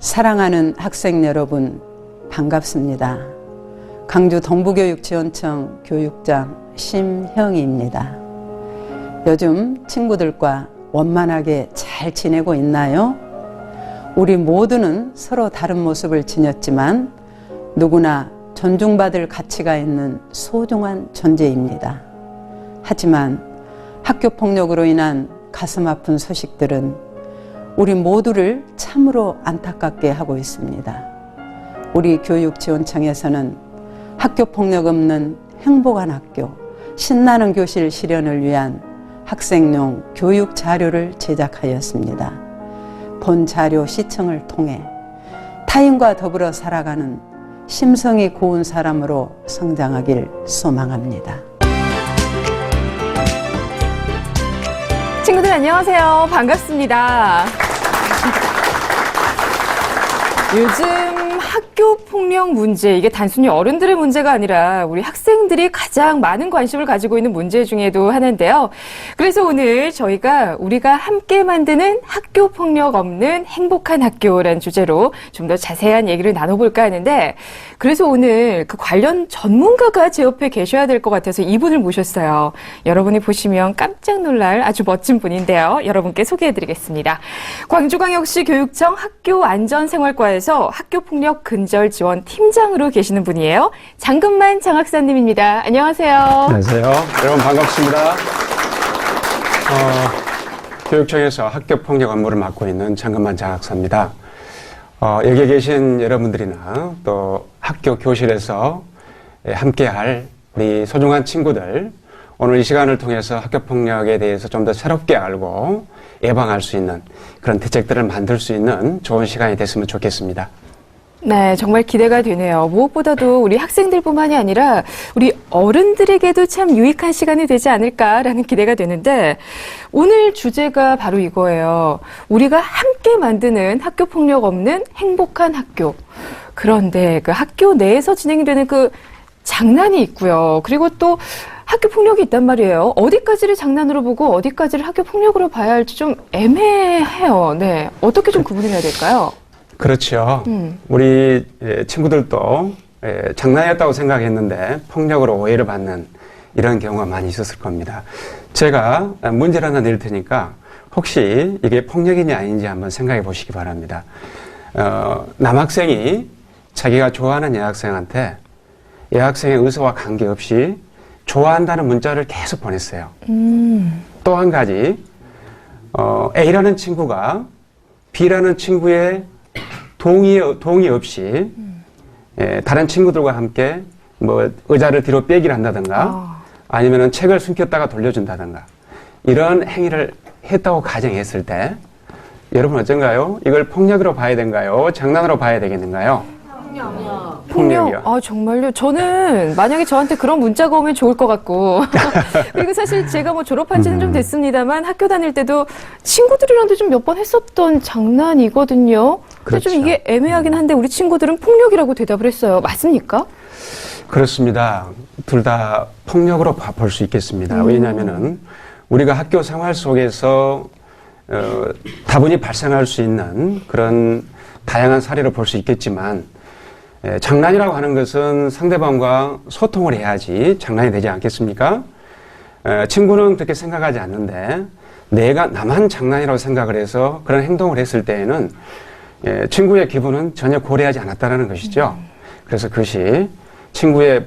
사랑하는 학생 여러분, 반갑습니다. 강주 동부교육지원청 교육장 심형희입니다. 요즘 친구들과 원만하게 잘 지내고 있나요? 우리 모두는 서로 다른 모습을 지녔지만 누구나 존중받을 가치가 있는 소중한 존재입니다. 하지만 학교 폭력으로 인한 가슴 아픈 소식들은 우리 모두를 참으로 안타깝게 하고 있습니다. 우리 교육지원청에서는 학교 폭력 없는 행복한 학교, 신나는 교실 실현을 위한 학생용 교육 자료를 제작하였습니다. 본 자료 시청을 통해 타인과 더불어 살아가는 심성이 고운 사람으로 성장하길 소망합니다. 친구들 안녕하세요. 반갑습니다. 요즘 학교 폭력 문제, 이게 단순히 어른들의 문제가 아니라 우리 학생들이 가장 많은 관심을 가지고 있는 문제 중에도 하나인데요. 그래서 오늘 저희가 우리가 함께 만드는 학교 폭력 없는 행복한 학교라는 주제로 좀 더 자세한 얘기를 나눠볼까 하는데, 그래서 오늘 그 관련 전문가가 제 옆에 계셔야 될 것 같아서 이분을 모셨어요. 여러분이 보시면 깜짝 놀랄 아주 멋진 분인데요. 여러분께 소개해드리겠습니다. 광주광역시 교육청 학교안전생활과에서 학교폭력 근절 지원 팀장으로 계시는 분이에요. 장금만 장학사님입니다. 안녕하세요. 안녕하세요. 여러분 반갑습니다. 교육청에서 학교폭력 업무를 맡고 있는 장금만 장학사입니다. 여기 계신 여러분들이나 또 학교 교실에서 함께할 우리 소중한 친구들, 오늘 이 시간을 통해서 학교폭력에 대해서 좀 더 새롭게 알고 예방할 수 있는 그런 대책들을 만들 수 있는 좋은 시간이 됐으면 좋겠습니다. 네, 정말 기대가 되네요. 무엇보다도 우리 학생들뿐만이 아니라 우리 어른들에게도 참 유익한 시간이 되지 않을까라는 기대가 되는데, 오늘 주제가 바로 이거예요. 우리가 함께 만드는 학교 폭력 없는 행복한 학교. 그런데 그 학교 내에서 진행되는 그 장난이 있고요. 그리고 또 학교 폭력이 있단 말이에요. 어디까지를 장난으로 보고 어디까지를 학교 폭력으로 봐야 할지 좀 애매해요. 네, 어떻게 좀 구분을 해야 될까요? 그렇죠. 우리 친구들도 장난이었다고 생각했는데 폭력으로 오해를 받는 이런 경우가 많이 있었을 겁니다. 제가 문제를 하나 낼 테니까 혹시 이게 폭력이냐 아닌지 한번 생각해 보시기 바랍니다. 남학생이 자기가 좋아하는 여학생한테 여학생의 의사와 관계없이 좋아한다는 문자를 계속 보냈어요. 또 한 가지, A라는 친구가 B라는 친구의 동의 없이 다른 친구들과 함께 뭐 의자를 뒤로 빼기를 한다든가 아니면은 책을 숨겼다가 돌려준다든가 이런 행위를 했다고 가정했을 때 여러분 어쩐가요? 이걸 폭력으로 봐야 되는가요? 장난으로 봐야 되겠는가요? 폭력이요. 아, 정말요? 저는 만약에 저한테 그런 문자가 오면 좋을 것 같고. 그리고 사실 제가 뭐 졸업한 지는 좀 됐습니다만 학교 다닐 때도 친구들이랑도 좀 몇 번 했었던 장난이거든요. 근데 그렇죠. 좀 이게 애매하긴 한데 우리 친구들은 폭력이라고 대답을 했어요. 맞습니까? 그렇습니다. 둘 다 폭력으로 볼 수 있겠습니다. 왜냐하면은 우리가 학교 생활 속에서 다분히 발생할 수 있는 그런 다양한 사례를 볼 수 있겠지만 장난이라고 하는 것은 상대방과 소통을 해야지 장난이 되지 않겠습니까? 친구는 그렇게 생각하지 않는데 내가 나만 장난이라고 생각을 해서 그런 행동을 했을 때에는 친구의 기분은 전혀 고려하지 않았다는 것이죠. 그래서 그것이 친구의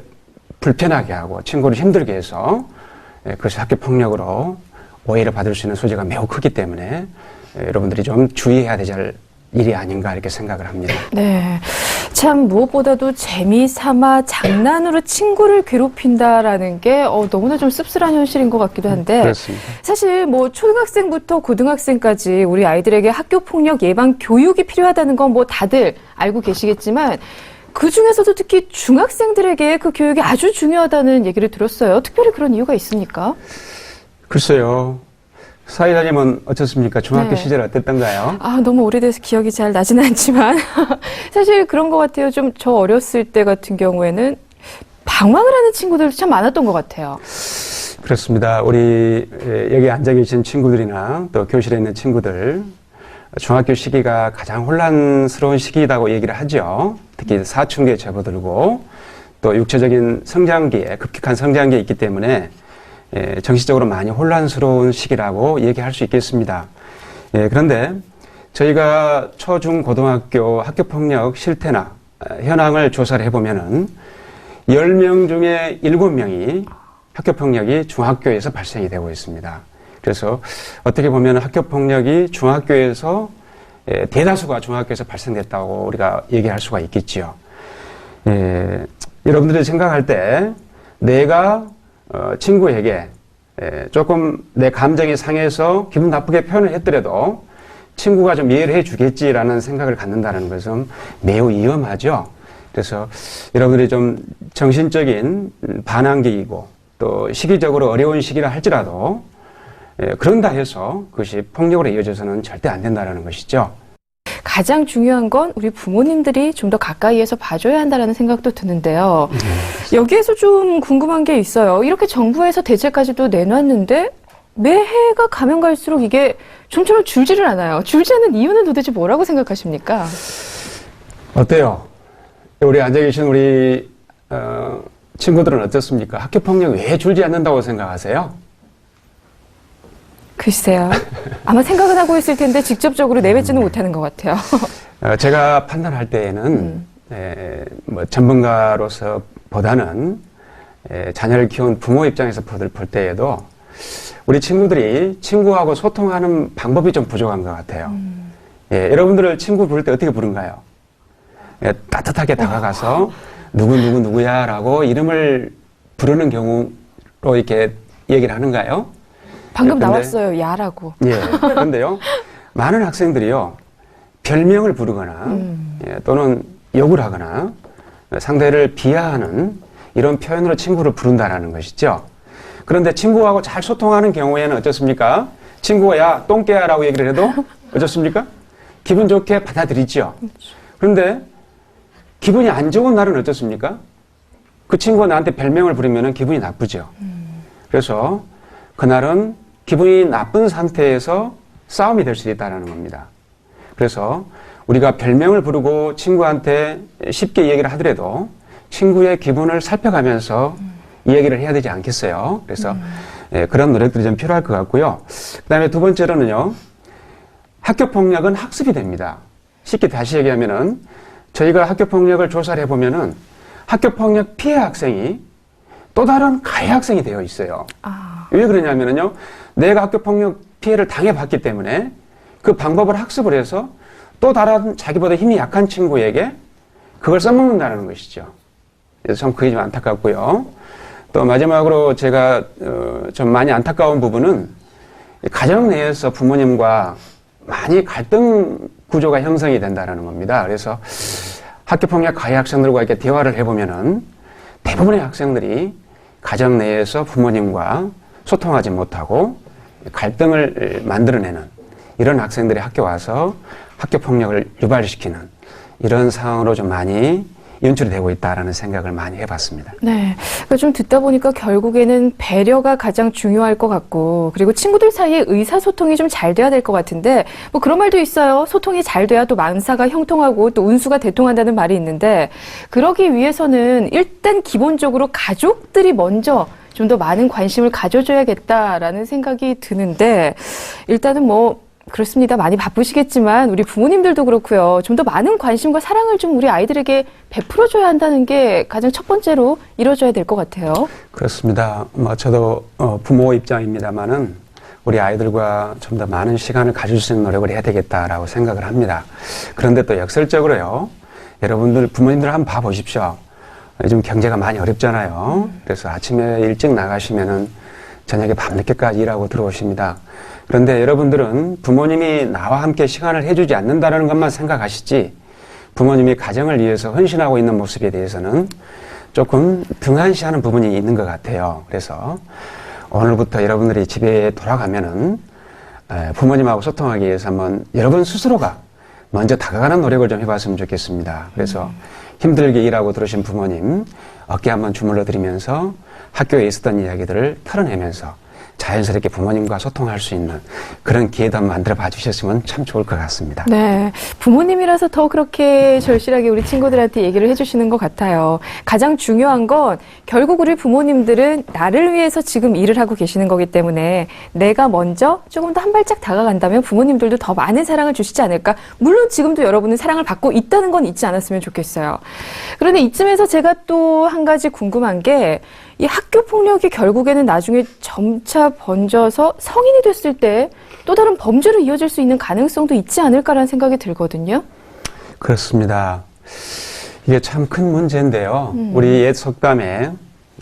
불편하게 하고 친구를 힘들게 해서 그것이 학교 폭력으로 오해를 받을 수 있는 소지가 매우 크기 때문에 여러분들이 좀 주의해야 될 일이 아닌가 이렇게 생각을 합니다. 네. 참 무엇보다도 재미삼아 장난으로 친구를 괴롭힌다라는 게 너무나 좀 씁쓸한 현실인 것 같기도 한데, 그렇습니다. 사실 뭐 초등학생부터 고등학생까지 우리 아이들에게 학교 폭력 예방 교육이 필요하다는 건 뭐 다들 알고 계시겠지만 그 중에서도 특히 중학생들에게 그 교육이 아주 중요하다는 얘기를 들었어요. 특별히 그런 이유가 있습니까? 글쎄요. 사회자님은 어떻습니까? 중학교 네. 시절 어땠던가요? 아, 너무 오래돼서 기억이 잘 나지는 않지만 사실 그런 것 같아요. 좀 저 어렸을 때 같은 경우에는 방황을 하는 친구들도 참 많았던 것 같아요. 그렇습니다. 우리 여기 앉아 계신 친구들이나 또 교실에 있는 친구들 중학교 시기가 가장 혼란스러운 시기라고 얘기를 하죠. 특히 사춘기에 접어들고 또 육체적인 성장기에 급격한 성장기에 있기 때문에 정신적으로 많이 혼란스러운 시기라고 얘기할 수 있겠습니다. 그런데 저희가 초, 중, 고등학교 학교폭력 실태나 현황을 조사를 해보면은 10명 중에 7명이 학교폭력이 중학교에서 발생이 되고 있습니다. 그래서 어떻게 보면 학교폭력이 중학교에서 대다수가 중학교에서 발생됐다고 우리가 얘기할 수가 있겠지요. 여러분들이 생각할 때 내가 친구에게 조금 내 감정이 상해서 기분 나쁘게 표현을 했더라도 친구가 좀 이해를 해 주겠지라는 생각을 갖는다는 것은 매우 위험하죠. 그래서 여러분들이 좀 정신적인 반항기이고 또 시기적으로 어려운 시기라 할지라도 그런다 해서 그것이 폭력으로 이어져서는 절대 안 된다는 것이죠. 가장 중요한 건 우리 부모님들이 좀 더 가까이에서 봐줘야 한다는 생각도 드는데요. 여기에서 좀 궁금한 게 있어요. 이렇게 정부에서 대책까지도 내놨는데 매해가 가면 갈수록 이게 좀처럼 줄지를 않아요. 줄지 않는 이유는 도대체 뭐라고 생각하십니까? 어때요? 우리 앉아 계신 우리 친구들은 어떻습니까? 학교 폭력 왜 줄지 않는다고 생각하세요? 글쎄요. 아마 생각은 하고 있을 텐데 직접적으로 내뱉지는 못하는 것 같아요. 제가 판단할 때에는 뭐 전문가로서 보다는 자녀를 키운 부모 입장에서 볼 때에도 우리 친구들이 친구하고 소통하는 방법이 좀 부족한 것 같아요. 여러분들을 친구 부를 때 어떻게 부른가요? 따뜻하게 다가가서 누구야 라고 이름을 부르는 경우로 이렇게 얘기를 하는가요? 방금 나왔어요. 야라고. 그런데요. 많은 학생들이요. 별명을 부르거나 또는 욕을 하거나 상대를 비하하는 이런 표현으로 친구를 부른다는 것이죠. 그런데 친구하고 잘 소통하는 경우에는 어떻습니까? 친구가 야 똥개야 라고 얘기를 해도 어떻습니까? 기분 좋게 받아들이죠. 그런데 기분이 안 좋은 날은 어떻습니까? 그 친구가 나한테 별명을 부르면 기분이 나쁘죠. 그래서 그날은 기분이 나쁜 상태에서 싸움이 될 수 있다는 겁니다. 그래서 우리가 별명을 부르고 친구한테 쉽게 얘기를 하더라도 친구의 기분을 살펴가면서 이야기를 해야 되지 않겠어요? 그래서 그런 노력들이 좀 필요할 것 같고요. 그 다음에 두 번째로는요. 학교폭력은 학습이 됩니다. 쉽게 다시 얘기하면은 저희가 학교폭력을 조사를 해보면은 학교폭력 피해 학생이 또 다른 가해 학생이 되어 있어요. 왜 그러냐면요. 내가 학교폭력 피해를 당해봤기 때문에 그 방법을 학습을 해서 또 다른 자기보다 힘이 약한 친구에게 그걸 써먹는다는 것이죠. 그래서 참 그게 좀 안타깝고요. 또 마지막으로 제가 좀 많이 안타까운 부분은 가정 내에서 부모님과 많이 갈등 구조가 형성이 된다는 겁니다. 그래서 학교폭력 가해 학생들과 이렇게 대화를 해보면은 대부분의 학생들이 가정 내에서 부모님과 소통하지 못하고 갈등을 만들어내는 이런 학생들이 학교 와서 학교폭력을 유발시키는 이런 상황으로 좀 많이 연출이 되고 있다라는 생각을 많이 해봤습니다. 네. 그러니까 좀 듣다 보니까 결국에는 배려가 가장 중요할 것 같고, 그리고 친구들 사이에 의사소통이 좀 잘 돼야 될 것 같은데, 뭐 그런 말도 있어요. 소통이 잘 돼야 또 만사가 형통하고 또 운수가 대통한다는 말이 있는데, 그러기 위해서는 일단 기본적으로 가족들이 먼저 좀 더 많은 관심을 가져줘야겠다라는 생각이 드는데, 일단은 뭐, 그렇습니다. 많이 바쁘시겠지만 우리 부모님들도 그렇고요. 좀 더 많은 관심과 사랑을 좀 우리 아이들에게 베풀어줘야 한다는 게 가장 첫 번째로 이루어져야 될 것 같아요. 그렇습니다. 뭐 저도 부모 입장입니다만은 우리 아이들과 좀 더 많은 시간을 가질 수 있는 노력을 해야 되겠다라고 생각을 합니다. 그런데 또 역설적으로요. 여러분들 부모님들 한번 봐보십시오. 요즘 경제가 많이 어렵잖아요. 그래서 아침에 일찍 나가시면은 저녁에 밤늦게까지 일하고 들어오십니다. 그런데 여러분들은 부모님이 나와 함께 시간을 해주지 않는다는 것만 생각하시지 부모님이 가정을 위해서 헌신하고 있는 모습에 대해서는 조금 등한시하는 부분이 있는 것 같아요. 그래서 오늘부터 여러분들이 집에 돌아가면은 부모님하고 소통하기 위해서 한번 여러분 스스로가 먼저 다가가는 노력을 좀 해봤으면 좋겠습니다. 그래서 힘들게 일하고 들으신 부모님 어깨 한번 주물러 드리면서 학교에 있었던 이야기들을 털어내면서 자연스럽게 부모님과 소통할 수 있는 그런 기회도 한번 만들어 봐 주셨으면 참 좋을 것 같습니다. 네. 부모님이라서 더 그렇게 절실하게 우리 친구들한테 얘기를 해주시는 것 같아요. 가장 중요한 건 결국 우리 부모님들은 나를 위해서 지금 일을 하고 계시는 거기 때문에 내가 먼저 조금 더 한 발짝 다가간다면 부모님들도 더 많은 사랑을 주시지 않을까. 물론 지금도 여러분은 사랑을 받고 있다는 건 잊지 않았으면 좋겠어요. 그런데 이쯤에서 제가 또 한 가지 궁금한 게 이 학교 폭력이 결국에는 나중에 점차 번져서 성인이 됐을 때 또 다른 범죄로 이어질 수 있는 가능성도 있지 않을까라는 생각이 들거든요. 그렇습니다. 이게 참 큰 문제인데요. 우리 옛 속담에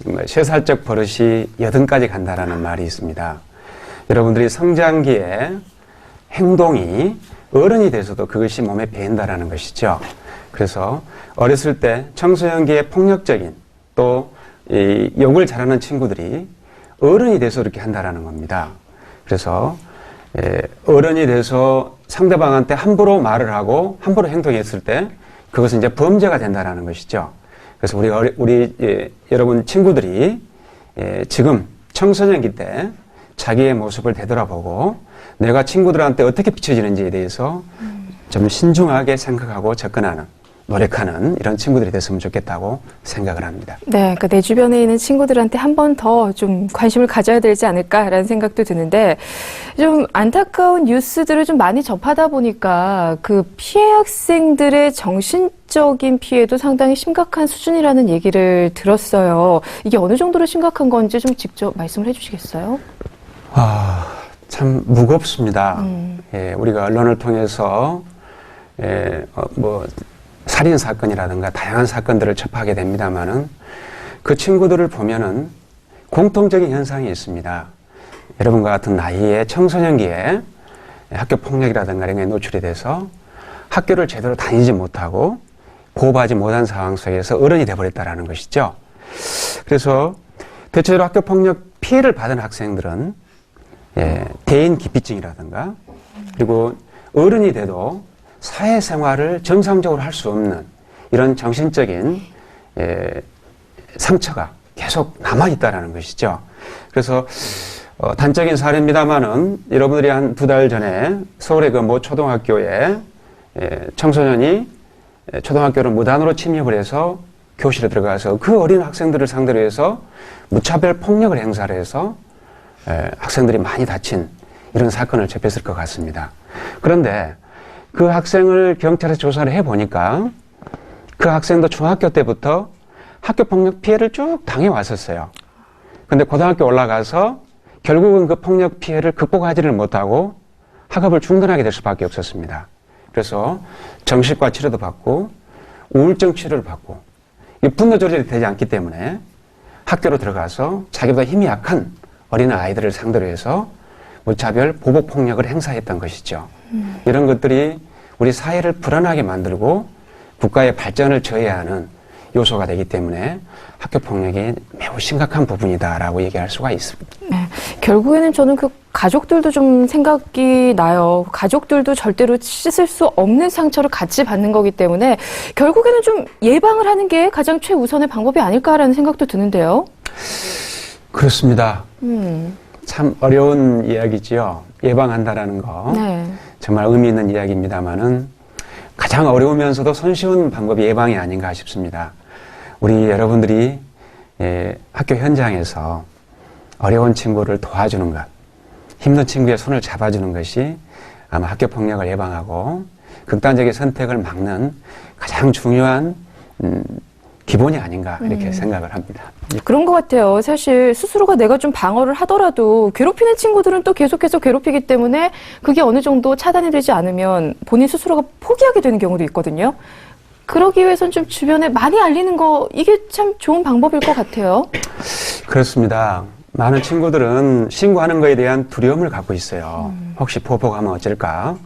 3살적 버릇이 80까지 간다라는 말이 있습니다. 여러분들이 성장기에 행동이 어른이 돼서도 그것이 몸에 배인다라는 것이죠. 그래서 어렸을 때 청소년기에 폭력적인 또 이 욕을 잘하는 친구들이 어른이 돼서 이렇게 한다라는 겁니다. 그래서 어른이 돼서 상대방한테 함부로 말을 하고 함부로 행동했을 때 그것은 이제 범죄가 된다라는 것이죠. 그래서 우리 여러분 친구들이 지금 청소년기 때 자기의 모습을 되돌아보고 내가 친구들한테 어떻게 비춰지는지에 대해서 좀 신중하게 생각하고 접근하는, 노력하는 이런 친구들이 됐으면 좋겠다고 생각을 합니다. 네, 그러니까 내 주변에 있는 친구들한테 한 번 더 좀 관심을 가져야 되지 않을까라는 생각도 드는데 좀 안타까운 뉴스들을 좀 많이 접하다 보니까 그 피해 학생들의 정신적인 피해도 상당히 심각한 수준이라는 얘기를 들었어요. 이게 어느 정도로 심각한 건지 좀 직접 말씀을 해주시겠어요? 참 무겁습니다. 우리가 언론을 통해서 살인 사건이라든가 다양한 사건들을 접하게 됩니다만은 그 친구들을 보면은 공통적인 현상이 있습니다. 여러분과 같은 나이에 청소년기에 학교 폭력이라든가 이런 게 노출이 돼서 학교를 제대로 다니지 못하고 보호하지 못한 상황 속에서 어른이 돼버렸다라는 것이죠. 그래서 대체로 학교 폭력 피해를 받은 학생들은 대인 기피증이라든가 그리고 어른이 돼도 사회생활을 정상적으로 할 수 없는 이런 정신적인 상처가 계속 남아있다는 것이죠. 그래서 단적인 사례입니다만은 여러분들이 한 2달 전에 서울의 그 모 초등학교에 청소년이 초등학교를 무단으로 침입을 해서 교실에 들어가서 그 어린 학생들을 상대로 해서 무차별 폭력을 행사를 해서 학생들이 많이 다친 이런 사건을 접했을 것 같습니다. 그런데 그 학생을 경찰에서 조사를 해보니까 그 학생도 중학교 때부터 학교 폭력 피해를 쭉 당해왔었어요. 근데 고등학교 올라가서 결국은 그 폭력 피해를 극복하지를 못하고 학업을 중단하게 될 수밖에 없었습니다. 그래서 정신과 치료도 받고 우울증 치료를 받고 분노 조절이 되지 않기 때문에 학교로 들어가서 자기보다 힘이 약한 어린 아이들을 상대로 해서 무차별 보복 폭력을 행사했던 것이죠. 이런 것들이 우리 사회를 불안하게 만들고 국가의 발전을 저해하는 요소가 되기 때문에 학교 폭력이 매우 심각한 부분이다라고 얘기할 수가 있습니다. 네, 결국에는 저는 그 가족들도 좀 생각이 나요. 가족들도 절대로 씻을 수 없는 상처를 같이 받는 거기 때문에 결국에는 좀 예방을 하는 게 가장 최우선의 방법이 아닐까라는 생각도 드는데요. 그렇습니다. 참 어려운 이야기지요. 예방한다라는 거. 네. 정말 의미 있는 이야기입니다만은 가장 어려우면서도 손쉬운 방법이 예방이 아닌가 싶습니다. 우리 여러분들이 학교 현장에서 어려운 친구를 도와주는 것, 힘든 친구의 손을 잡아주는 것이 아마 학교 폭력을 예방하고 극단적인 선택을 막는 가장 중요한 기본이 아닌가 이렇게 생각을 합니다. 그런 것 같아요. 사실 스스로가 내가 좀 방어를 하더라도 괴롭히는 친구들은 또 계속해서 괴롭히기 때문에 그게 어느 정도 차단이 되지 않으면 본인 스스로가 포기하게 되는 경우도 있거든요. 그러기 위해서는 좀 주변에 많이 알리는 거 이게 참 좋은 방법일 것 같아요. 그렇습니다. 많은 친구들은 신고하는 것에 대한 두려움을 갖고 있어요. 혹시 보복하면 어쩔까?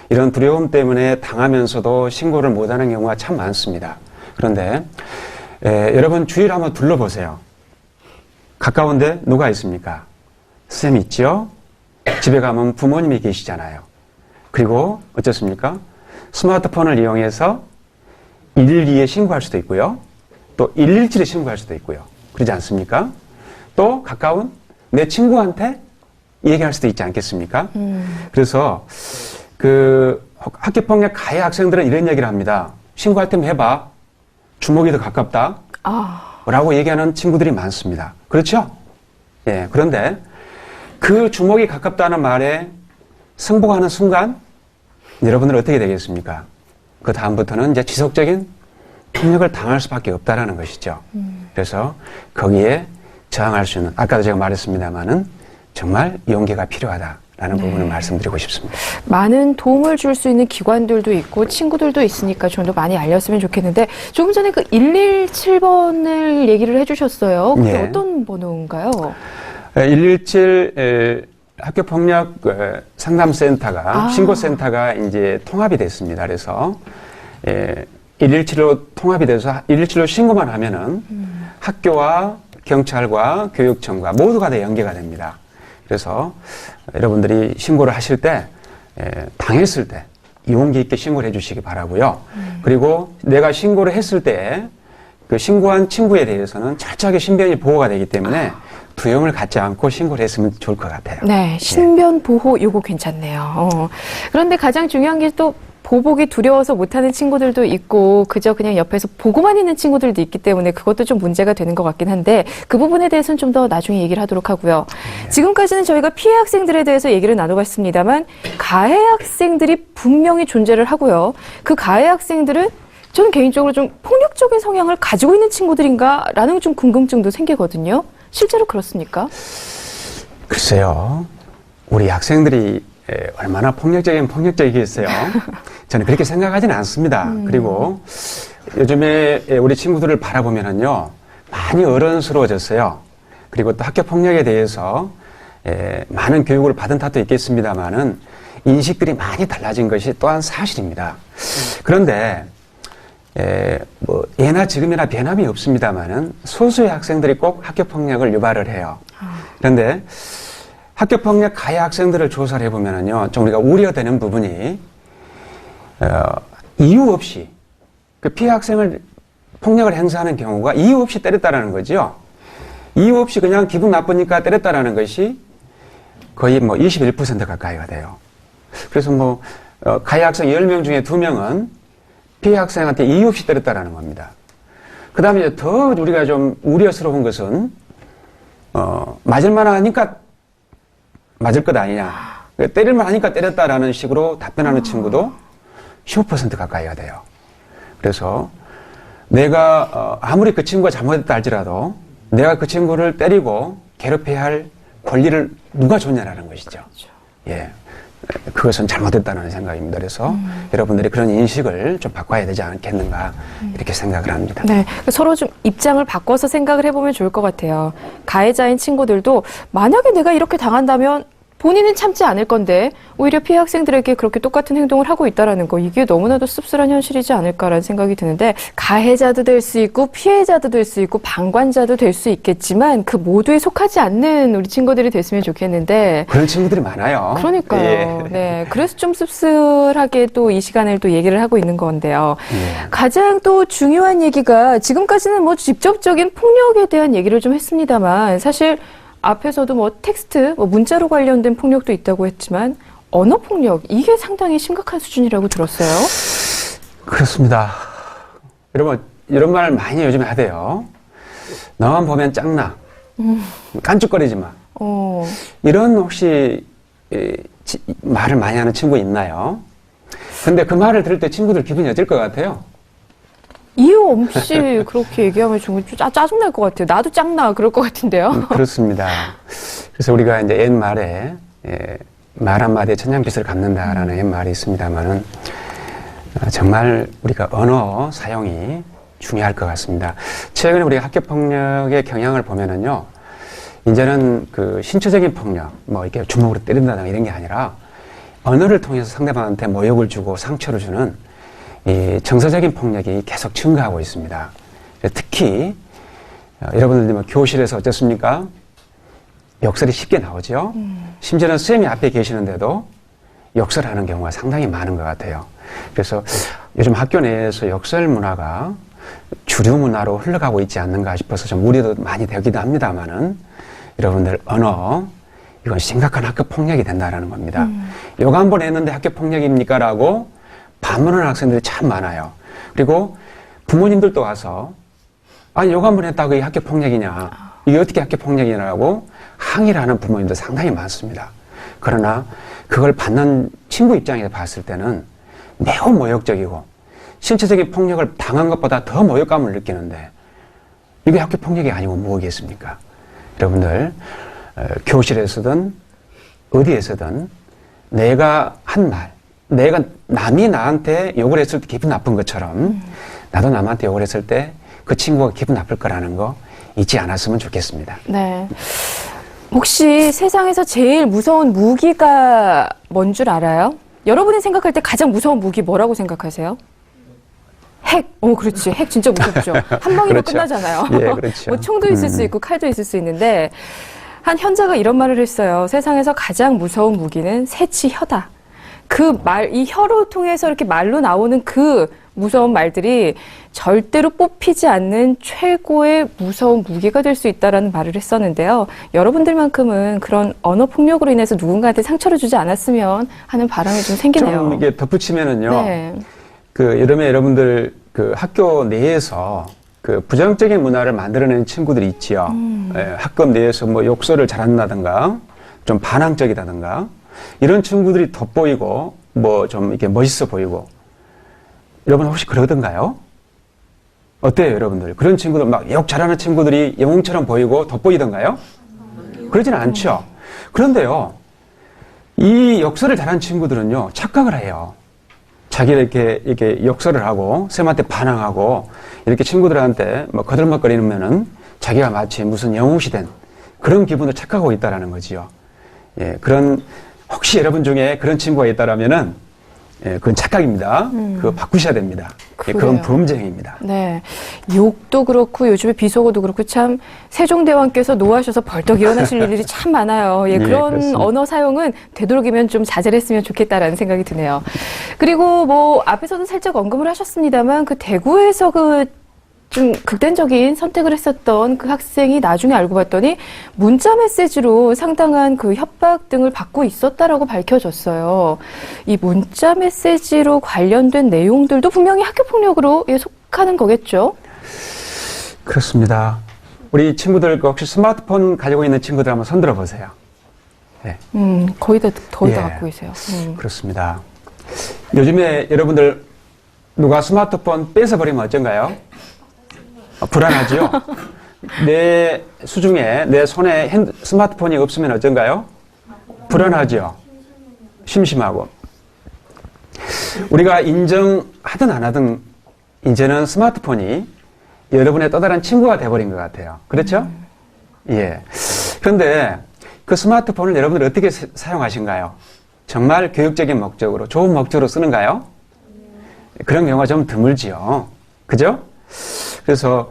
이런 두려움 때문에 당하면서도 신고를 못하는 경우가 참 많습니다. 그런데 여러분 주위를 한번 둘러보세요. 가까운데 누가 있습니까? 쌤 있죠? 집에 가면 부모님이 계시잖아요. 그리고 어쩌습니까? 스마트폰을 이용해서 112에 신고할 수도 있고요. 또 117에 신고할 수도 있고요. 그러지 않습니까? 또 가까운 내 친구한테 얘기할 수도 있지 않겠습니까? 그래서 그 학교폭력 가해 학생들은 이런 얘기를 합니다. 신고할 때면 해봐. 주먹이 더 가깝다. 라고 얘기하는 친구들이 많습니다. 그렇죠? 예. 그런데 그 주먹이 가깝다는 말에 승복하는 순간 여러분들은 어떻게 되겠습니까? 그 다음부터는 이제 지속적인 폭력을 당할 수밖에 없다라는 것이죠. 그래서 거기에 저항할 수 있는, 아까도 제가 말했습니다만은 정말 용기가 필요하다라는 부분을 말씀드리고 싶습니다. 많은 도움을 줄 수 있는 기관들도 있고 친구들도 있으니까 좀 더 많이 알렸으면 좋겠는데 조금 전에 그 117번을 얘기를 해주셨어요. 그게 네. 어떤 번호인가요? 117 학교폭력 상담센터가 신고센터가 이제 통합이 됐습니다. 그래서 117로 통합이 돼서 117로 신고만 하면은 학교와 경찰과 교육청과 모두가 다 연계가 됩니다. 그래서 여러분들이 신고를 하실 때 당했을 때 용기 있게 신고를 해주시기 바라고요. 그리고 내가 신고를 했을 때 그 신고한 친구에 대해서는 철저하게 신변이 보호가 되기 때문에 두려움을 갖지 않고 신고를 했으면 좋을 것 같아요. 네, 신변 보호 요거 괜찮네요. 그런데 가장 중요한 게 또 보복이 두려워서 못하는 친구들도 있고 그저 그냥 옆에서 보고만 있는 친구들도 있기 때문에 그것도 좀 문제가 되는 것 같긴 한데 그 부분에 대해서는 좀 더 나중에 얘기를 하도록 하고요. 지금까지는 저희가 피해 학생들에 대해서 얘기를 나눠봤습니다만 가해 학생들이 분명히 존재를 하고요. 그 가해 학생들은 저는 개인적으로 좀 폭력적인 성향을 가지고 있는 친구들인가라는 좀 궁금증도 생기거든요. 실제로 그렇습니까? 글쎄요. 우리 학생들이 얼마나 폭력적이겠어요. 저는 그렇게 생각하지는 않습니다. 그리고 요즘에 우리 친구들을 바라보면은요, 많이 어른스러워졌어요. 그리고 또 학교 폭력에 대해서 많은 교육을 받은 탓도 있겠습니다만은 인식들이 많이 달라진 것이 또한 사실입니다. 그런데 뭐 예나 지금이나 변함이 없습니다만은 소수의 학생들이 꼭 학교 폭력을 유발을 해요. 그런데 학교 폭력 가해 학생들을 조사를 해보면은요, 좀 우리가 우려되는 부분이 이유 없이 그 피해 학생을 폭력을 행사하는 경우가 이유 없이 때렸다라는 거죠. 이유 없이 그냥 기분 나쁘니까 때렸다라는 것이 거의 뭐 21% 가까이가 돼요. 그래서 뭐 가해 학생 10명 중에 2명은 피해 학생한테 이유 없이 때렸다라는 겁니다. 그 다음에 이제 더 우리가 좀 우려스러운 것은 맞을만 하니까 맞을 것 아니냐. 때릴만 하니까 때렸다라는 식으로 답변하는 친구도 15% 가까이가 돼요. 그래서 내가 아무리 그 친구가 잘못했다 할지라도 내가 그 친구를 때리고 괴롭혀야 할 권리를 누가 줬냐라는 것이죠. 예. 그것은 잘못됐다는 생각입니다. 그래서 여러분들이 그런 인식을 좀 바꿔야 되지 않겠는가 이렇게 생각을 합니다. 네, 서로 좀 입장을 바꿔서 생각을 해보면 좋을 것 같아요. 가해자인 친구들도 만약에 내가 이렇게 당한다면 본인은 참지 않을 건데 오히려 피해 학생들에게 그렇게 똑같은 행동을 하고 있다는 거 이게 너무나도 씁쓸한 현실이지 않을까라는 생각이 드는데 가해자도 될 수 있고 피해자도 될 수 있고 방관자도 될 수 있겠지만 그 모두에 속하지 않는 우리 친구들이 됐으면 좋겠는데 그런 친구들이 많아요. 그러니까요. 예. 네, 그래서 좀 씁쓸하게 또 이 시간을 또 얘기를 하고 있는 건데요. 예. 가장 또 중요한 얘기가 지금까지는 뭐 직접적인 폭력에 대한 얘기를 좀 했습니다만 사실 앞에서도 뭐 텍스트, 뭐 문자로 관련된 폭력도 있다고 했지만 언어 폭력 이게 상당히 심각한 수준이라고 들었어요. 그렇습니다. 여러분 이런 말 많이 요즘에 하대요. 너만 보면 짱나. 깐죽거리지 마. 이런 혹시 말을 많이 하는 친구 있나요? 근데 그 말을 들을 때 친구들 기분이 어떨 것 같아요? 이유 없이 그렇게 얘기하면 좀 짜증날 것 같아요. 나도 짱나 그럴 것 같은데요. 그렇습니다. 그래서 우리가 이제 옛말에 말 한마디에 천냥빚을 갚는다라는 옛말이 있습니다만은 정말 우리가 언어 사용이 중요할 것 같습니다. 최근에 우리가 학교 폭력의 경향을 보면은요, 이제는 그 신체적인 폭력, 뭐 이렇게 주먹으로 때린다든가 이런 게 아니라 언어를 통해서 상대방한테 모욕을 주고 상처를 주는 이 정서적인 폭력이 계속 증가하고 있습니다. 특히 여러분들 뭐 교실에서 어떻습니까? 욕설이 쉽게 나오죠. 심지어는 쌤이 앞에 계시는데도 욕설하는 경우가 상당히 많은 것 같아요. 그래서 요즘 학교 내에서 욕설 문화가 주류 문화로 흘러가고 있지 않는가 싶어서 좀 우려도 많이 되기도 합니다만은 여러분들 언어 이건 심각한 학교 폭력이 된다라는 겁니다. 욕 한 번 했는데 학교 폭력입니까? 라고 반문하는 학생들이 참 많아요. 그리고 부모님들도 와서 아니 욕 한 번 했다고 이게 학교 폭력이냐, 이게 어떻게 학교 폭력이냐라고 항의를 하는 부모님들 상당히 많습니다. 그러나 그걸 받는 친구 입장에서 봤을 때는 매우 모욕적이고 신체적인 폭력을 당한 것보다 더 모욕감을 느끼는데 이게 학교 폭력이 아니고 뭐겠습니까? 여러분들 교실에서든 어디에서든 내가 한 말, 내가 남이 나한테 욕을 했을 때 기분 나쁜 것처럼 나도 남한테 욕을 했을 때 그 친구가 기분 나쁠 거라는 거 잊지 않았으면 좋겠습니다. 네. 혹시 세상에서 제일 무서운 무기가 뭔 줄 알아요? 여러분이 생각할 때 가장 무서운 무기 뭐라고 생각하세요? 핵. 그렇지. 핵 진짜 무섭죠. 한 방이면 그렇죠. 끝나잖아요. 예, 그렇죠. 뭐 총도 있을 수 있고 칼도 있을 수 있는데 한 현자가 이런 말을 했어요. 세상에서 가장 무서운 무기는 새치 혀다. 그 말, 이 혀로 통해서 이렇게 말로 나오는 그 무서운 말들이 절대로 뽑히지 않는 최고의 무서운 무기가 될 수 있다라는 말을 했었는데요. 여러분들만큼은 그런 언어 폭력으로 인해서 누군가한테 상처를 주지 않았으면 하는 바람이 좀 생기네요. 좀 이게 덧붙이면은요. 네. 여러분들 그 학교 내에서 그 부정적인 문화를 만들어내는 친구들이 있지요. 예, 학급 내에서 뭐 욕설을 잘한다든가 좀 반항적이다든가 이런 친구들이 돋보이고 뭐 좀 이렇게 멋있어 보이고 여러분 혹시 그러던가요? 어때요, 여러분들? 그런 친구들 막 욕 잘하는 친구들이 영웅처럼 보이고 돋보이던가요? 그러지는 않죠. 그런데요, 이 욕설을 잘하는 친구들은요, 착각을 해요. 자기를 이렇게 욕설을 하고, 쌤한테 반항하고, 이렇게 친구들한테 뭐 거들먹거리면은 자기가 마치 무슨 영웅이 된 그런 기분을 착각하고 있다라는 거지요. 예, 혹시 여러분 중에 그런 친구가 있다라면은 예, 그건 착각입니다. 그거 바꾸셔야 됩니다. 예, 그건 범죄행위입니다. 네. 욕도 그렇고 요즘에 비속어도 그렇고 참 세종대왕께서 노하셔서 벌떡 일어나실 일들이 참 많아요. 예, 그런 그렇습니다. 언어 사용은 되도록이면 좀 자제를 했으면 좋겠다라는 생각이 드네요. 그리고 뭐 앞에서도 살짝 언급을 하셨습니다만 그 대구에서 좀 극단적인 선택을 했었던 그 학생이 나중에 알고 봤더니 문자 메시지로 상당한 그 협박 등을 받고 있었다라고 밝혀졌어요. 이 문자 메시지로 관련된 내용들도 분명히 학교폭력으로 속하는 거겠죠? 그렇습니다. 우리 친구들 혹시 스마트폰 가지고 있는 친구들 한번 손들어 보세요. 네. 거의 다 예. 갖고 계세요. 그렇습니다. 요즘에 여러분들 누가 스마트폰 뺏어버리면 어쩐가요? 불안하죠? 내 수중에 내 손에 스마트폰이 없으면 어쩐가요? 불안하죠? 심심하고. 우리가 인정하든 안 하든 이제는 스마트폰이 여러분의 또 다른 친구가 돼버린 것 같아요. 그렇죠? 예. 그런데 그 스마트폰을 여러분들 어떻게 사용하신가요? 정말 교육적인 목적으로, 좋은 목적으로 쓰는가요? 그런 경우가 좀 드물지요. 그죠? 그래서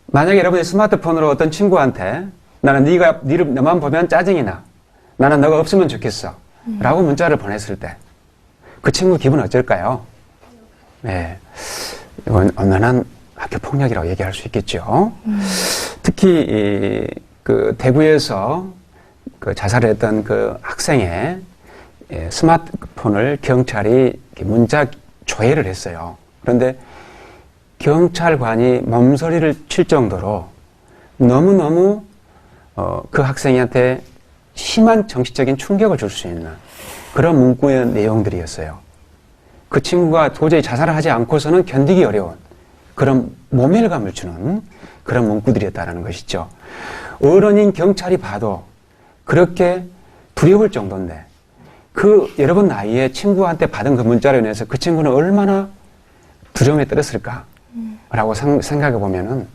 만약에 여러분이 스마트폰으로 어떤 친구한테 나는 너만 보면 짜증이 나. 나는 너가 없으면 좋겠어. 라고 문자를 보냈을 때 그 친구 기분 어쩔까요? 네. 이건 엄연한 학교 폭력이라고 얘기할 수 있겠죠. 특히 그 대구에서 그 자살했던 그 학생의 스마트폰을 경찰이 문자 조회를 했어요. 그런데 경찰관이 몸서리를 칠 정도로 너무너무 그 학생한테 심한 정신적인 충격을 줄 수 있는 그런 문구의 내용들이었어요. 그 친구가 도저히 자살을 하지 않고서는 견디기 어려운 그런 모멸감을 주는 그런 문구들이었다는 것이죠. 어른인 경찰이 봐도 그렇게 두려울 정도인데 그 여러분 나이에 친구한테 받은 그 문자로 인해서 그 친구는 얼마나 두려움에 떨었을까? 라고 생각해 보면은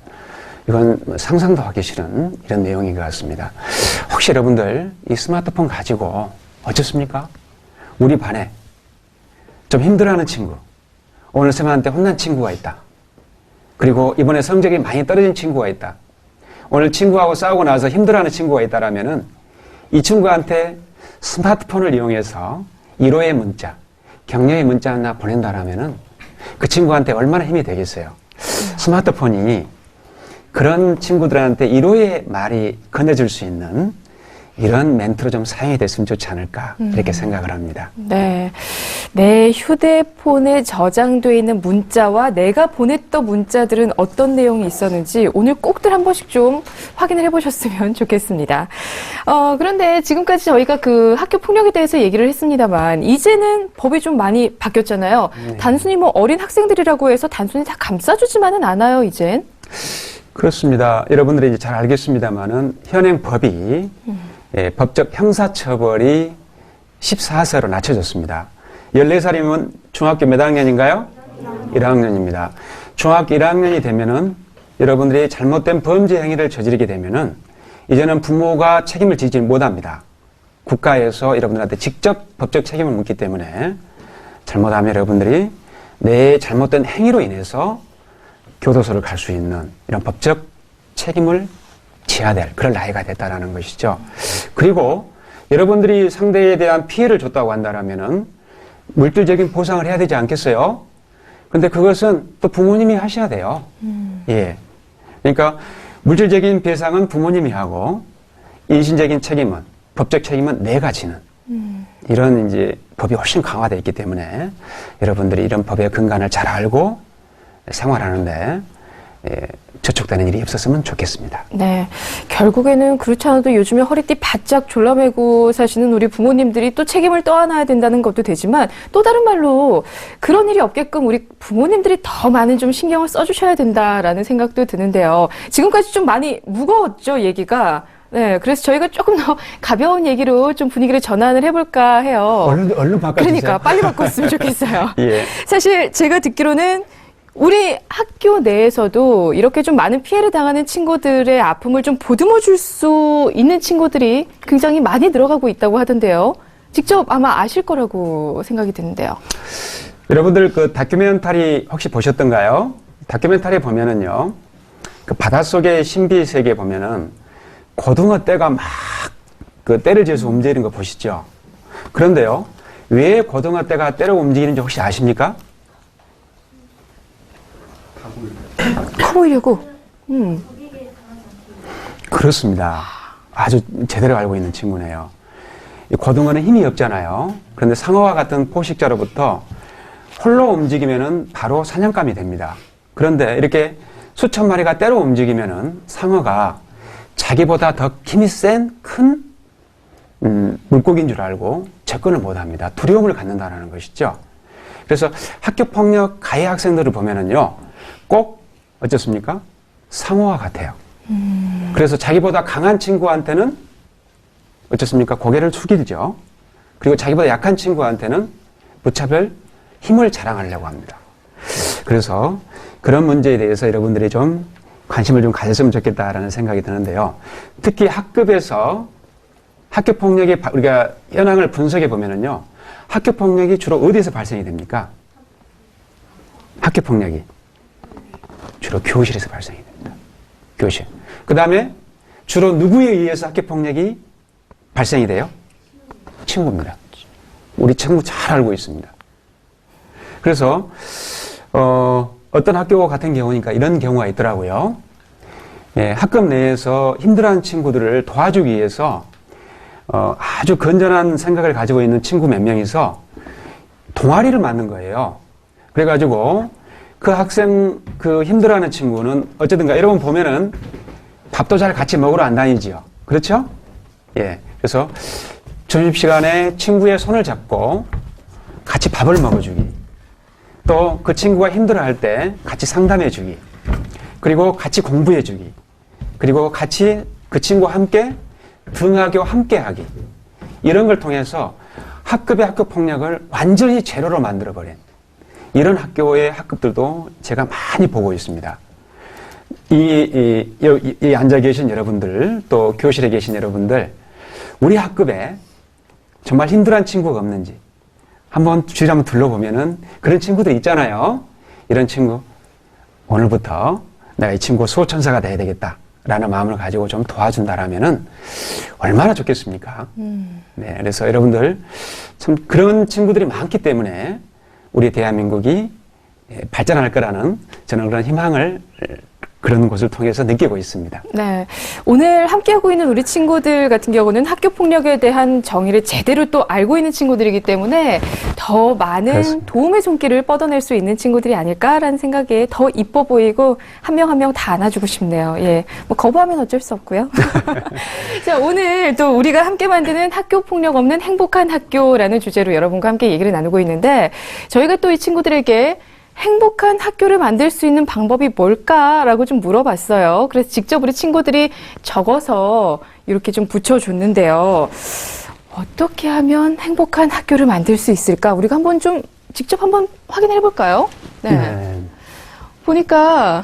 이건 상상도 하기 싫은 이런 내용인 것 같습니다. 혹시 여러분들 이 스마트폰 가지고 어쩌습니까? 우리 반에 좀 힘들어하는 친구, 오늘 쌤한테 혼난 친구가 있다. 그리고 이번에 성적이 많이 떨어진 친구가 있다. 오늘 친구하고 싸우고 나서 힘들어하는 친구가 있다라면은 이 친구한테 스마트폰을 이용해서 위로의 문자, 격려의 문자 하나 보낸다라면은 그 친구한테 얼마나 힘이 되겠어요. 스마트폰이 그런 친구들한테 위로의 말이 건네줄 수 있는 이런 멘트로 좀 사용이 됐으면 좋지 않을까 이렇게 생각을 합니다. 네. 내 휴대폰에 저장돼 있는 문자와 내가 보냈던 문자들은 어떤 내용이 있었는지 오늘 꼭들 한 번씩 좀 확인을 해보셨으면 좋겠습니다. 그런데 지금까지 저희가 그 학교 폭력에 대해서 얘기를 했습니다만 이제는 법이 좀 많이 바뀌었잖아요. 단순히 뭐 어린 학생들이라고 해서 단순히 다 감싸주지만은 않아요, 이젠. 그렇습니다. 여러분들이 이제 잘 알겠습니다만은 현행 법이 법적 형사처벌이 14세로 낮춰졌습니다. 14살이면 중학교 몇 학년인가요? 1학년입니다. 중학교 1학년이 되면은 여러분들이 잘못된 범죄 행위를 저지르게 되면은 이제는 부모가 책임을 지지 못합니다. 국가에서 여러분들한테 직접 법적 책임을 묻기 때문에 잘못하면 여러분들이 내 잘못된 행위로 인해서 교도소를 갈 수 있는 이런 법적 책임을 져야 될 그럴 나이가 됐다라는 것이죠. 그리고 여러분들이 상대에 대한 피해를 줬다고 한다면은 물질적인 보상을 해야 되지 않겠어요? 근데 그것은 또 부모님이 하셔야 돼요. 예. 그러니까 물질적인 배상은 부모님이 하고 인신적인 책임은 법적 책임은 내가 지는 이런 이제 법이 훨씬 강화되어 있기 때문에 여러분들이 이런 법의 근간을 잘 알고 생활하는데 저촉되는 일이 없었으면 좋겠습니다. 네. 결국에는 그렇지 않아도 요즘에 허리띠 바짝 졸라매고 사시는 우리 부모님들이 또 책임을 떠안아야 된다는 것도 되지만 또 다른 말로 그런 일이 없게끔 우리 부모님들이 더 많은 좀 신경을 써주셔야 된다라는 생각도 드는데요. 지금까지 좀 많이 무거웠죠, 얘기가. 네, 그래서 저희가 조금 더 가벼운 얘기로 좀 분위기를 전환을 해볼까 해요. 얼른 바꿔주세요. 그러니까 빨리 바꿨으면 좋겠어요. 예. 사실 제가 듣기로는 우리 학교 내에서도 이렇게 좀 많은 피해를 당하는 친구들의 아픔을 좀 보듬어 줄 수 있는 친구들이 굉장히 많이 늘어가고 있다고 하던데요. 직접 아마 아실 거라고 생각이 드는데요. 여러분들 그 다큐멘터리 혹시 보셨던가요? 다큐멘터리 보면은요, 그 바닷속의 신비 세계 보면은 고등어 떼가 막 그 떼를 지어서 움직이는 거 보시죠? 그런데요, 왜 고등어 떼가 떼를 움직이는지 혹시 아십니까? 커 보이려고. 그렇습니다. 아주 제대로 알고 있는 친구네요. 이 고등어는 힘이 없잖아요. 그런데 상어와 같은 포식자로부터 홀로 움직이면은 바로 사냥감이 됩니다. 그런데 이렇게 수천 마리가 때로 움직이면은 상어가 자기보다 더 힘이 센 큰 물고기인 줄 알고 접근을 못합니다. 두려움을 갖는다는 것이죠. 그래서 학교 폭력 가해 학생들을 보면은요, 꼭 어떻습니까? 상어와 같아요. 그래서 자기보다 강한 친구한테는 어떻습니까? 고개를 숙이죠. 그리고 자기보다 약한 친구한테는 무차별 힘을 자랑하려고 합니다. 그래서 그런 문제에 대해서 여러분들이 좀 관심을 좀 가졌으면 좋겠다라는 생각이 드는데요. 특히 학급에서 학교 폭력의 우리가 현황을 분석해 보면은요, 학교 폭력이 주로 어디에서 발생이 됩니까? 학교 폭력이 주로 교실에서 발생이 됩니다. 교실. 그 다음에 주로 누구에 의해서 학교 폭력이 발생이 돼요? 친구입니다. 우리 친구 잘 알고 있습니다. 그래서 어떤 학교 같은 경우니까 이런 경우가 있더라고요. 예, 학급 내에서 힘들어하는 친구들을 도와주기 위해서 아주 건전한 생각을 가지고 있는 친구 몇 명이서 동아리를 만든 거예요. 그래가지고 그 학생, 그 힘들어하는 친구는 어쨌든가 여러분 보면은 밥도 잘 같이 먹으러 안 다니지요. 그렇죠? 예. 그래서 점심시간에 친구의 손을 잡고 같이 밥을 먹어주기. 또 그 친구가 힘들어할 때 같이 상담해주기. 그리고 같이 공부해주기. 그리고 같이 그 친구와 함께 등하교 함께하기. 이런 걸 통해서 학급의 학급 폭력을 완전히 제로로 만들어버린 이런 학교의 학급들도 제가 많이 보고 있습니다. 이 앉아 계신 여러분들, 또 교실에 계신 여러분들, 우리 학급에 정말 힘들어한 친구가 없는지 한번 주위를 한번 둘러보면은 그런 친구들 있잖아요. 이런 친구, 오늘부터 내가 이 친구 수호천사가 돼야 되겠다 라는 마음을 가지고 좀 도와준다라면은 얼마나 좋겠습니까? 네, 그래서 여러분들 참 그런 친구들이 많기 때문에 우리 대한민국이 발전할 거라는 저는 그런 희망을 그런 곳을 통해서 느끼고 있습니다. 네. 오늘 함께하고 있는 우리 친구들 같은 경우는 학교 폭력에 대한 정의를 제대로 또 알고 있는 친구들이기 때문에 더 많은 그렇습니다. 도움의 손길을 뻗어낼 수 있는 친구들이 아닐까라는 생각에 더 이뻐 보이고 한 명 한 명 다 안아주고 싶네요. 예. 뭐 거부하면 어쩔 수 없고요. 자, 오늘 또 우리가 함께 만드는 학교 폭력 없는 행복한 학교라는 주제로 여러분과 함께 얘기를 나누고 있는데 저희가 또 이 친구들에게 행복한 학교를 만들 수 있는 방법이 뭘까라고 좀 물어봤어요. 그래서 직접 우리 친구들이 적어서 이렇게 좀 붙여줬는데요. 어떻게 하면 행복한 학교를 만들 수 있을까? 우리가 한번 좀 직접 한번 확인해 볼까요? 네. 보니까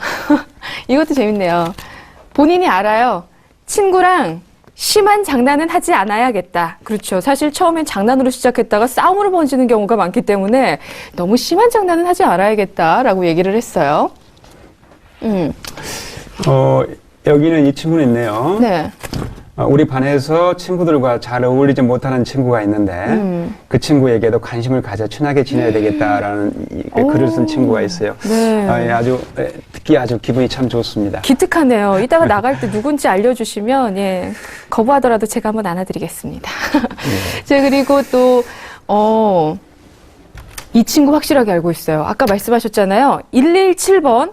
이것도 재밌네요. 본인이 알아요. 친구랑 심한 장난은 하지 않아야겠다. 그렇죠. 사실 처음엔 장난으로 시작했다가 싸움으로 번지는 경우가 많기 때문에 너무 심한 장난은 하지 않아야겠다라고 얘기를 했어요. 여기는 이 친구는 있네요. 네. 우리 반에서 친구들과 잘 어울리지 못하는 친구가 있는데 그 친구에게도 관심을 가져 친하게 지내야 되겠다라는 글을 쓴 친구가 있어요. 네. 예, 듣기 아주 기분이 참 좋습니다. 기특하네요. 이따가 나갈 때 누군지 알려주시면, 예, 거부하더라도 제가 한번 안아드리겠습니다. 자, 그리고 또, 이 친구 확실하게 알고 있어요. 아까 말씀하셨잖아요. 117번.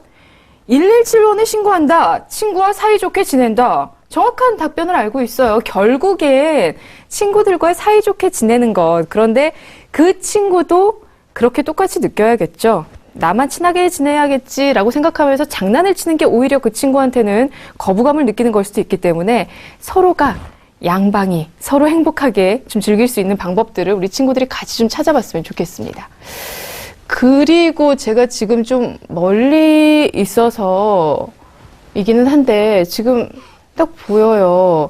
117번에 신고한다. 친구와 사이좋게 지낸다. 정확한 답변을 알고 있어요. 결국엔 친구들과 사이좋게 지내는 것. 그런데 그 친구도 그렇게 똑같이 느껴야겠죠. 나만 친하게 지내야겠지라고 생각하면서 장난을 치는 게 오히려 그 친구한테는 거부감을 느끼는 걸 수도 있기 때문에 서로가 양방이 서로 행복하게 좀 즐길 수 있는 방법들을 우리 친구들이 같이 좀 찾아봤으면 좋겠습니다. 그리고 제가 지금 좀 멀리 있어서 이기는 한데 지금 딱 보여요.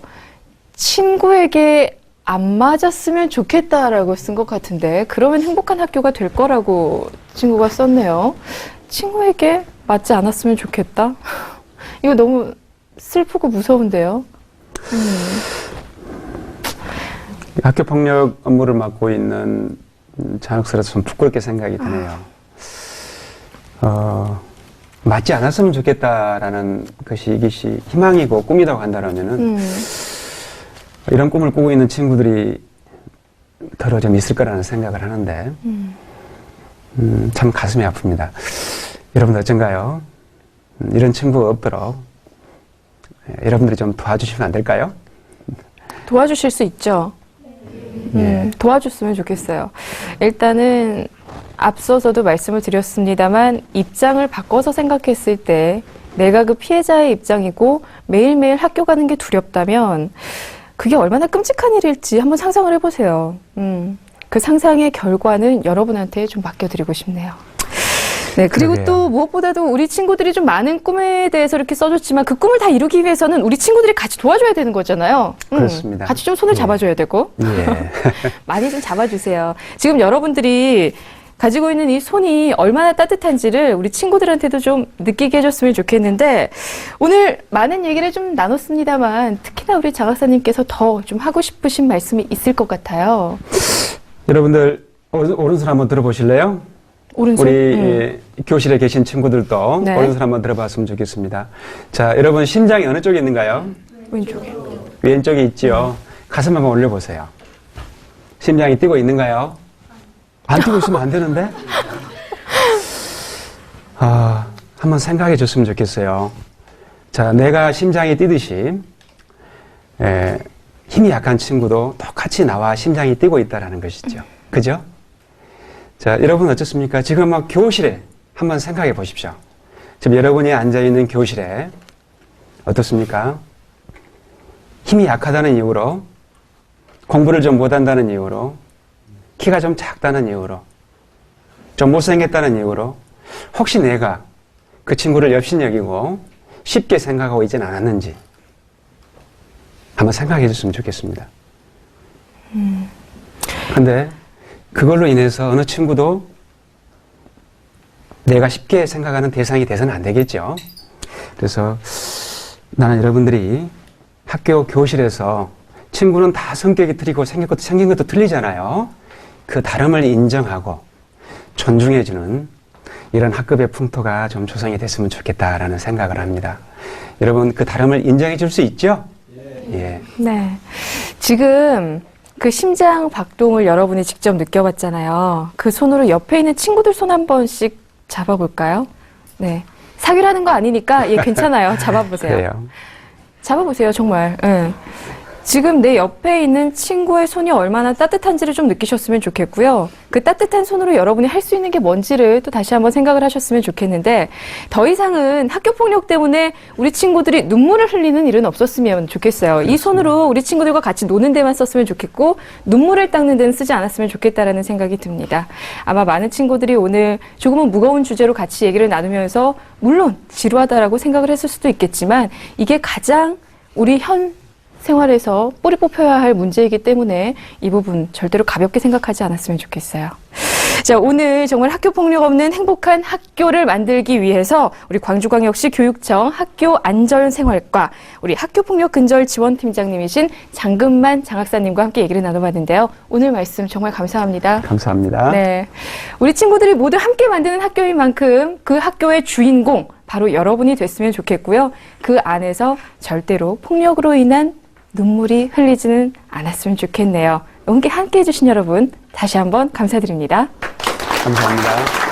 친구에게 안 맞았으면 좋겠다라고 쓴 것 같은데 그러면 행복한 학교가 될 거라고 친구가 썼네요. 친구에게 맞지 않았으면 좋겠다. 이거 너무 슬프고 무서운데요. 학교 폭력 업무를 맡고 있는 자학생으로서 좀 부끄럽게 생각이 드네요. 맞지 않았으면 좋겠다라는 것이 이것이 희망이고 꿈이라고 한다면은 이런 꿈을 꾸고 있는 친구들이 더러 좀 있을 거라는 생각을 하는데 참 가슴이 아픕니다. 여러분들 어쩐가요? 이런 친구가 없도록 여러분들이 좀 도와주시면 안 될까요? 도와주실 수 있죠. 도와줬으면 좋겠어요. 일단은 앞서서도 말씀을 드렸습니다만 입장을 바꿔서 생각했을 때 내가 그 피해자의 입장이고 매일매일 학교 가는 게 두렵다면 그게 얼마나 끔찍한 일일지 한번 상상을 해보세요. 그 상상의 결과는 여러분한테 좀 맡겨드리고 싶네요. 네, 그리고 그러게요. 또 무엇보다도 우리 친구들이 좀 많은 꿈에 대해서 이렇게 써줬지만 그 꿈을 다 이루기 위해서는 우리 친구들이 같이 도와줘야 되는 거잖아요. 그렇습니다. 같이 좀 손을 예. 잡아줘야 되고. 예. 많이 좀 잡아주세요. 지금 여러분들이 가지고 있는 이 손이 얼마나 따뜻한지를 우리 친구들한테도 좀 느끼게 해줬으면 좋겠는데 오늘 많은 얘기를 좀 나눴습니다만 특히나 우리 장 박사님께서 더 좀 하고 싶으신 말씀이 있을 것 같아요. 여러분들 오른손 한번 들어보실래요? 오른손. 우리 교실에 계신 친구들도 네. 오른손 한번 들어봤으면 좋겠습니다. 자, 여러분 심장이 어느 쪽에 있는가요? 왼쪽에. 왼쪽에 있지요. 가슴 한번 올려보세요. 심장이 뛰고 있는가요? 안 뛰고 있으면 안 되는데? 한번 생각해 줬으면 좋겠어요. 자, 내가 심장이 뛰듯이 힘이 약한 친구도 똑같이 나와 심장이 뛰고 있다는 것이죠. 그죠? 자, 여러분 어떻습니까? 지금 막 교실에 한번 생각해 보십시오. 지금 여러분이 앉아있는 교실에 어떻습니까? 힘이 약하다는 이유로, 공부를 좀 못한다는 이유로, 키가 좀 작다는 이유로, 좀 못생겼다는 이유로, 혹시 내가 그 친구를 업신여기고 쉽게 생각하고 있진 않았는지 한번 생각해 줬으면 좋겠습니다. 근데 그걸로 인해서 어느 친구도 내가 쉽게 생각하는 대상이 돼서는 안 되겠죠. 그래서 나는 여러분들이 학교 교실에서 친구는 다 성격이 틀리고 생긴 것도 틀리잖아요. 그 다름을 인정하고 존중해주는 이런 학급의 풍토가 좀 조성이 됐으면 좋겠다라는 생각을 합니다. 여러분 그 다름을 인정해 줄 수 있죠? 예. 네. 지금 그 심장 박동을 여러분이 직접 느껴봤잖아요. 그 손으로 옆에 있는 친구들 손 한 번씩 잡아볼까요? 네. 사귀라는 거 아니니까 예, 괜찮아요. 잡아보세요. 그래요. 잡아보세요, 정말. 예. 지금 내 옆에 있는 친구의 손이 얼마나 따뜻한지를 좀 느끼셨으면 좋겠고요. 그 따뜻한 손으로 여러분이 할 수 있는 게 뭔지를 또 다시 한번 생각을 하셨으면 좋겠는데, 더 이상은 학교 폭력 때문에 우리 친구들이 눈물을 흘리는 일은 없었으면 좋겠어요. 이 손으로 우리 친구들과 같이 노는 데만 썼으면 좋겠고, 눈물을 닦는 데는 쓰지 않았으면 좋겠다라는 생각이 듭니다. 아마 많은 친구들이 오늘 조금은 무거운 주제로 같이 얘기를 나누면서, 물론 지루하다라고 생각을 했을 수도 있겠지만, 이게 가장 우리 현 생활에서 뿌리 뽑혀야 할 문제이기 때문에 이 부분 절대로 가볍게 생각하지 않았으면 좋겠어요. 자, 오늘 정말 학교 폭력 없는 행복한 학교를 만들기 위해서 우리 광주광역시 교육청 학교 안전생활과 우리 학교폭력 근절 지원팀장님이신 장금만 장학사님과 함께 얘기를 나눠봤는데요. 오늘 말씀 정말 감사합니다. 감사합니다. 네, 우리 친구들이 모두 함께 만드는 학교인 만큼 그 학교의 주인공 바로 여러분이 됐으면 좋겠고요. 그 안에서 절대로 폭력으로 인한 눈물이 흘리지는 않았으면 좋겠네요. 함께 해주신 여러분 다시 한번 감사드립니다. 감사합니다.